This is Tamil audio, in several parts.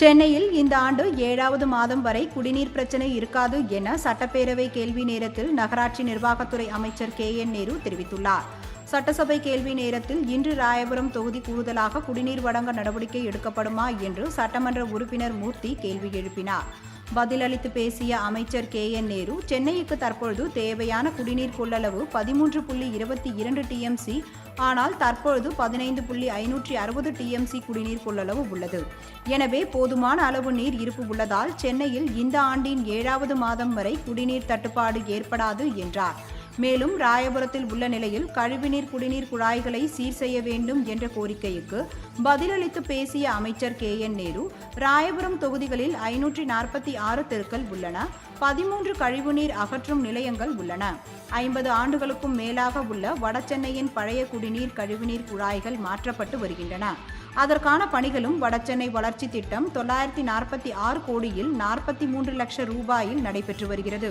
சென்னையில் இந்த ஆண்டு 7வது மாதம் வரை குடிநீர் பிரச்சினை இருக்காது என சட்டப்பேரவை கேள்வி நேரத்தில் நகராட்சி நிர்வாகத்துறை அமைச்சர் KN நேரு தெரிவித்துள்ளார். சட்டசபை கேள்வி நேரத்தில் இன்று ராயபுரம் தொகுதி கூடுதலாக குடிநீர் வழங்க நடவடிக்கை எடுக்கப்படுமா என்று சட்டமன்ற உறுப்பினர் மூர்த்தி கேள்வி எழுப்பினார். பதிலளித்து பேசிய அமைச்சர் KN நேரு, சென்னைக்கு தற்பொழுது தேவையான குடிநீர் கொள்ளளவு 13.22 TMC, ஆனால் தற்பொழுது 15.560 TMC குடிநீர் கொள்ளளவு உள்ளது. எனவே போதுமான அளவு நீர் இருப்பு உள்ளதால் சென்னையில் இந்த ஆண்டின் 7வது மாதம் வரை குடிநீர் தட்டுப்பாடு ஏற்படாது என்றார். மேலும் ராயபுரத்தில் உள்ள நிலையில் கழிவுநீர் குடிநீர் குழாய்களை சீர் செய்ய வேண்டும் என்ற கோரிக்கைக்கு பதிலளித்து பேசிய அமைச்சர் KN நேரு, ராயபுரம் தொகுதிகளில் 546 தெருக்கள் உள்ளன, 13 கழிவுநீர் அகற்றும் நிலையங்கள் உள்ளன. 50 ஆண்டுகளுக்கும் மேலாக உள்ள வடசென்னையின் பழைய குடிநீர் கழிவுநீர் குழாய்கள் மாற்றப்பட்டு வருகின்றன. அதற்கான பணிகளும் வடசென்னை வளர்ச்சி திட்டம் 946 கோடியில் 43 லட்சம் ரூபாயில் நடைபெற்று வருகிறது.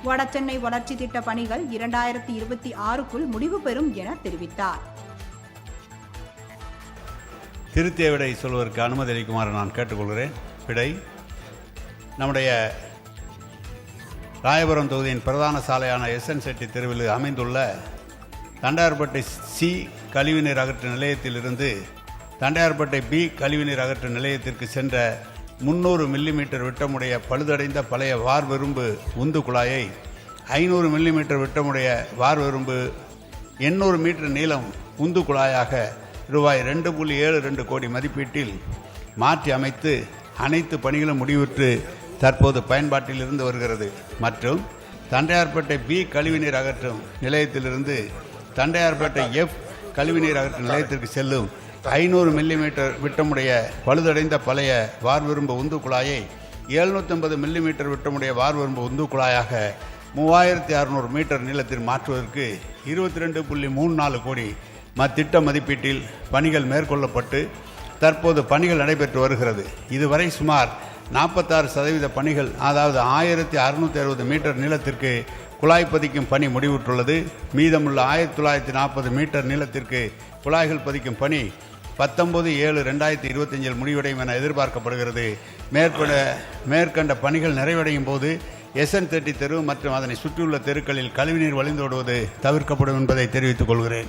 வடசென்னை வளர்ச்சி திட்ட பணிகள் 2026க்குள் முடிவு பெறும் என தெரிவித்தார். திருத்திய விடை சொல்வதற்கு அனுமதி அளிக்குமாறு நான் கேட்டுக்கொள்கிறேன். விடை: நம்முடைய ராயபுரம் தொகுதியின் பிரதான சாலையான SN செட்டி தெருவில் அமைந்துள்ள தண்டையார்பேட்டை C கழிவுநீர் அகற்று நிலையத்திலிருந்து தண்டையார்பேட்டை B கழிவுநீர் அகற்று நிலையத்திற்கு சென்ற 300 மில்லிமீட்டர் விட்டமுடைய பழுதடைந்த பழைய வார்வெரும்பு உந்து குழாயை 500 மில்லிமீட்டர் விட்டமுடைய வார்வெரும்பு 800 மீட்டர் நீளம் உந்து குழாயாக ரூபாய் 2.72 கோடி மதிப்பீட்டில் மாற்றி அமைத்து அனைத்து பணிகளும் முடிவுற்று தற்போது பயன்பாட்டில் இருந்து வருகிறது. மற்றும் தண்டையார்பேட்டை B கழிவுநீர் அகற்றும் நிலையத்திலிருந்து தண்டையார்பேட்டை F கழிவுநீர் அகற்றும் நிலையத்திற்கு செல்லும் 500 மில்லிமீட்டர் விட்டமுடைய பழுதடைந்த பழைய வார்வெரும்பு உந்து குழாயை 750 மில்லிமீட்டர் விட்டமுடைய வார்வெரும்பு உந்து குழாயாக 3600 மீட்டர் நீளத்தில் மாற்றுவதற்கு 22.34 கோடி திட்ட மதிப்பீட்டில் பணிகள் மேற்கொள்ளப்பட்டு தற்போது பணிகள் நடைபெற்று வருகிறது. இதுவரை சுமார் 46% பணிகள், அதாவது 1660 மீட்டர் நீளத்திற்கு குழாய் பதிக்கும் பணி முடிவுற்றுள்ளது. மீதமுள்ள 1940 மீட்டர் நீளத்திற்கு குழாய்கள் பதிக்கும் பணி 19/7/2025 முடிவடையும் என எதிர்பார்க்கப்படுகிறது. மேற்கண்ட பணிகள் நிறைவடையும் போது SN செட்டி தெரு மற்றும் அதனை சுற்றியுள்ள தெருக்களில் கழிவுநீர் வழிந்தோடுவது தவிர்க்கப்படும் என்பதை தெரிவித்துக் கொள்கிறேன்.